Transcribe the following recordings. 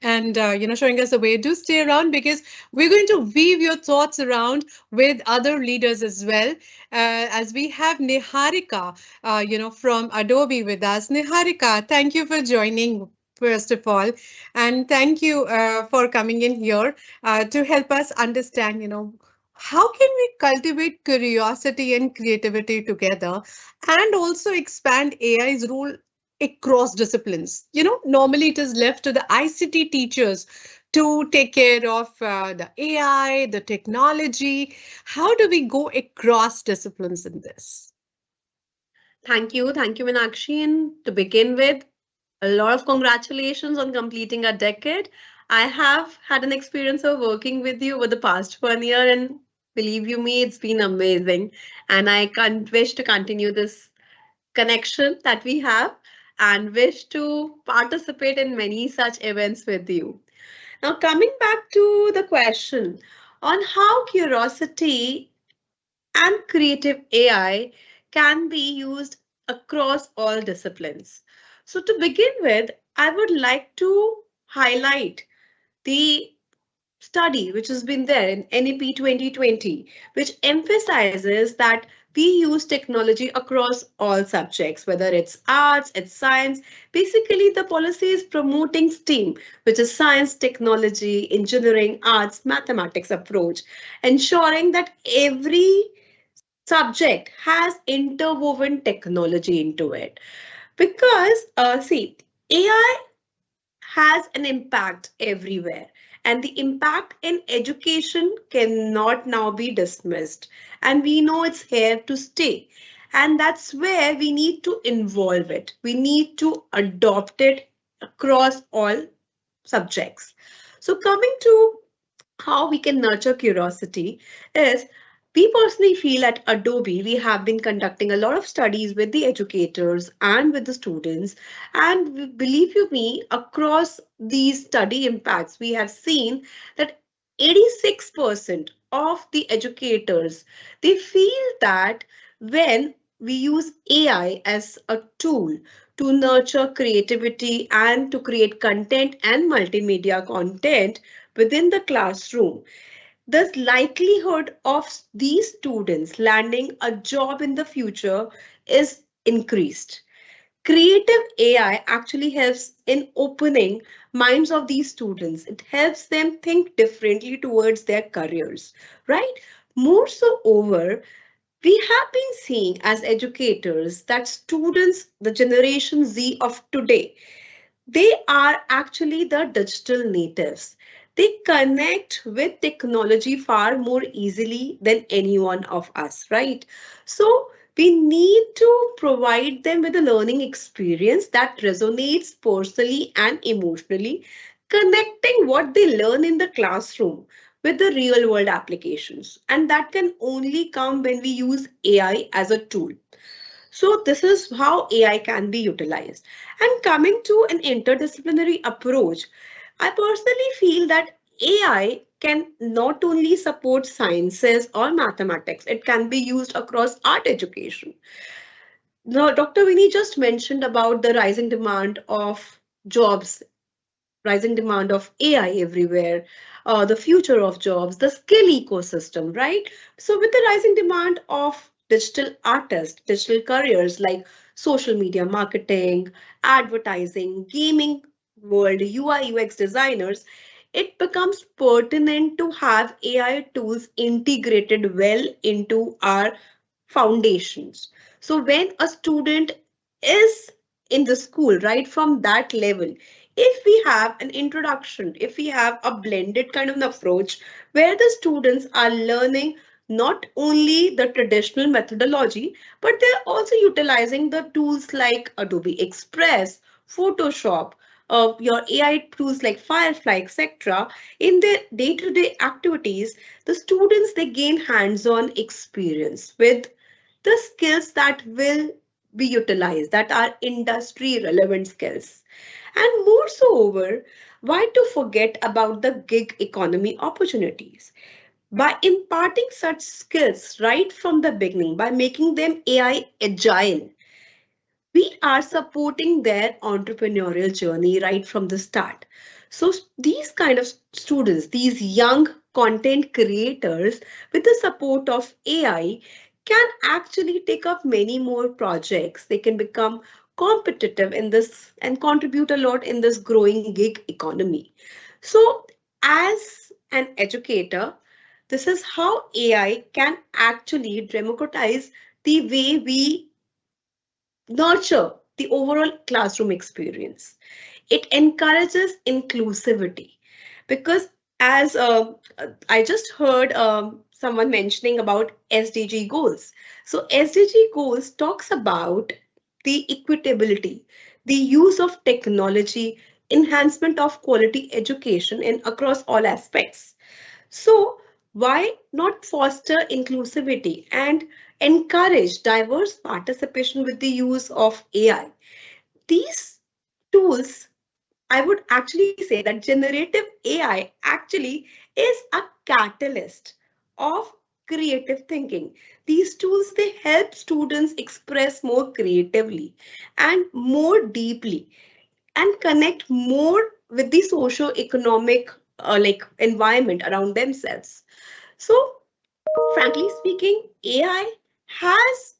and showing us the way. Do stay around because we're going to weave your thoughts around with other leaders as well. As we have Niharika, from Adobe with us. Niharika, thank you for joining. First of all, and thank you for coming in here to help us understand, how can we cultivate curiosity and creativity together and also expand AI's role across disciplines. Normally it is left to the ICT teachers to take care of the AI, the technology. How do we go across disciplines in this? Thank you, Meenakshi. And to begin with, a lot of congratulations on completing a decade. I have had an experience of working with you over the past 1 year, and believe you me, it's been amazing. And I can't wish to continue this connection that we have and wish to participate in many such events with you. Now, coming back to the question on how curiosity and creative AI can be used across all disciplines. So, to begin with, I would like to highlight the study which has been there in NEP 2020, which emphasizes that we use technology across all subjects, whether it's arts, it's science. Basically, the policy is promoting STEAM, which is science, technology, engineering, arts, mathematics approach, ensuring that every subject has interwoven technology into it. Because, see, AI has an impact everywhere, and the impact in education cannot now be dismissed. And we know it's here to stay. And that's where we need to involve it. We need to adopt it across all subjects. So, coming to how we can nurture curiosity is we personally feel at Adobe, we have been conducting a lot of studies with the educators and with the students. And believe you me, across these study impacts, we have seen that 86% of the educators, they feel that when we use AI as a tool to nurture creativity and to create content and multimedia content within the classroom, the likelihood of these students landing a job in the future is increased. Creative AI actually helps in opening minds of these students. It helps them think differently towards their careers, right? More so over, we have been seeing as educators that students, the generation Z of today, they are actually the digital natives. They connect with technology far more easily than any one of us, right? So we need to provide them with a learning experience that resonates personally and emotionally, connecting what they learn in the classroom with the real world applications. And that can only come when we use AI as a tool. So this is how AI can be utilized. And coming to an interdisciplinary approach, I personally feel that AI can not only support sciences or mathematics, it can be used across art education. Now, Dr. Vinny just mentioned about the rising demand of jobs, rising demand of AI everywhere, the future of jobs, the skill ecosystem, right? So, with the rising demand of digital artists, digital careers like social media marketing, advertising, gaming world, UI UX designers, it becomes pertinent to have AI tools integrated well into our foundations. So when a student is in the school, right from that level, if we have an introduction, if we have a blended kind of an approach where the students are learning not only the traditional methodology, but they're also utilizing the tools like Adobe Express, Photoshop, your AI tools like Firefly, etc. In their day-to-day activities, the students they gain hands-on experience with the skills that will be utilized, that are industry relevant skills. And more so over, why to forget about the gig economy opportunities? By imparting such skills right from the beginning, by making them AI agile, we are supporting their entrepreneurial journey right from the start. So these kind of students, these young content creators, with the support of AI, can actually take up many more projects. They can become competitive in this and contribute a lot in this growing gig economy. So, as an educator, this is how AI can actually democratize the way we nurture the overall classroom experience. It encourages inclusivity because, as I just heard someone mentioning about SDG goals. So, SDG goals talks about the equitability, the use of technology, enhancement of quality education in across all aspects. So, why not foster inclusivity and encourage diverse participation with the use of AI? These tools, I would actually say that generative AI actually is a catalyst of creative thinking. These tools, they help students express more creatively and more deeply and connect more with the socio-economic like environment around themselves. So, frankly speaking, AI has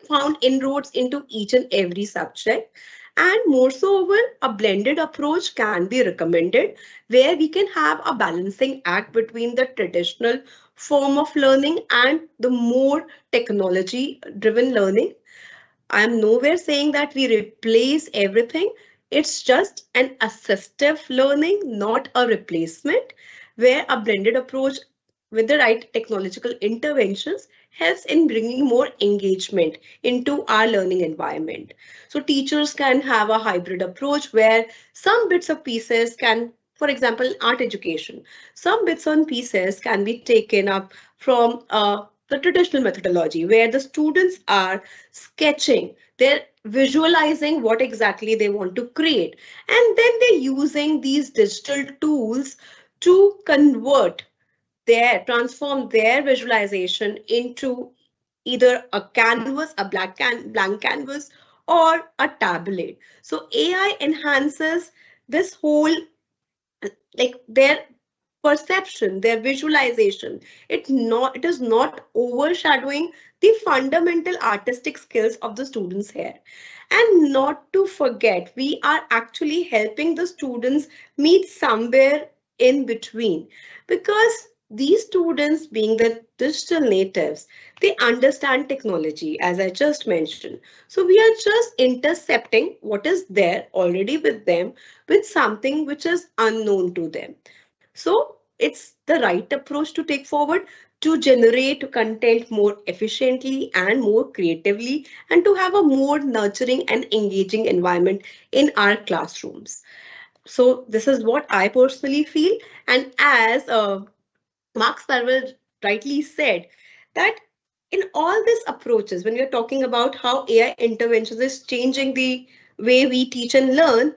found inroads into each and every subject. And moreover, a blended approach can be recommended where we can have a balancing act between the traditional form of learning and the more technology driven learning. I'm nowhere saying that we replace everything. It's just an assistive learning, not a replacement, where a blended approach with the right technological interventions helps in bringing more engagement into our learning environment. So teachers can have a hybrid approach where some bits of pieces can, for example, art education, some bits and pieces can be taken up from the traditional methodology where the students are sketching, they're visualizing what exactly they want to create, and then they're using these digital tools to transform their visualization into either a canvas, a blank canvas, or a tablet. So AI enhances this whole, like, their perception, their visualization. It is not overshadowing the fundamental artistic skills of the students here. And not to forget, we are actually helping the students meet somewhere in between, because these students, being the digital natives, they understand technology, as I just mentioned. So we are just intercepting what is there already with them with something which is unknown to them. So it's the right approach to take forward to generate content more efficiently and more creatively, and to have a more nurturing and engaging environment in our classrooms. So this is what I personally feel. And as Mark Sarver rightly said, that in all these approaches, when we are talking about how AI interventions is changing the way we teach and learn,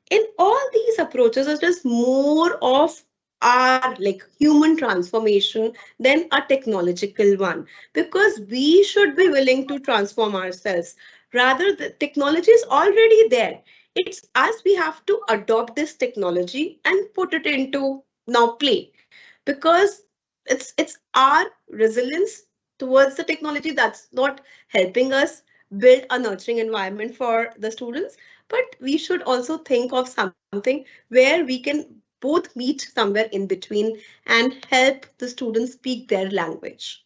in all these approaches, it is more of our like human transformation than a technological one, because we should be willing to transform ourselves. Rather, the technology is already there. It's us, we have to adopt this technology and put it into now play, because it's our resilience towards the technology that's not helping us build a nurturing environment for the students. But we should also think of something where we can both meet somewhere in between and help the students speak their language.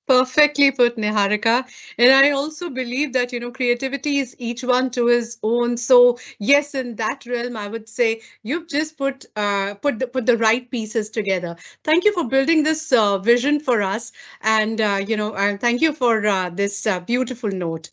Perfectly put, Niharika. And I also believe that, creativity is each one to his own. So yes, in that realm, I would say you've just put the right pieces together. Thank you for building this vision for us, and thank you for this beautiful note.